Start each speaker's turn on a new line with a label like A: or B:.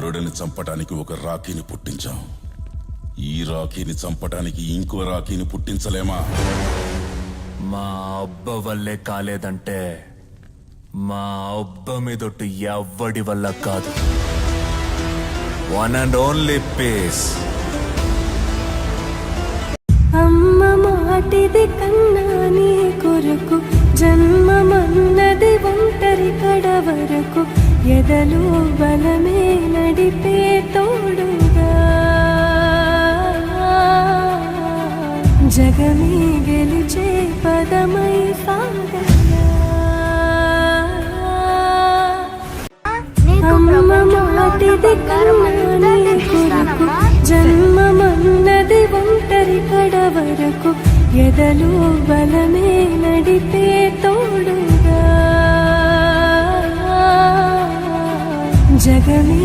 A: గరుడని చంపటానికి ఒక రాఖీని పుట్టించాం. ఈ రాఖీని చంపటానికి ఇంకో రాఖీని పుట్టించలేమా?
B: మా అబ్బ వల్లే కాలేదంటే మా అబ్బ మీదొట్టు ఎవ్వడి వల్ల కాదు. One and only piece.
C: అమ్మ మాటిది కన్నా నీ కొరకు జన్మమన్నది ఒంటరి కడ వరకు ఎదలు బలమే నడిపే తోడుగా జగమే గెలిచే పదమై సాగగా అమ్మ మాటిది కన్నా నీ కొరకు జన్మమన్నది ఒంటరి కడ వరకు ఎదలు బలమే నడిపే తోడుగా జగమే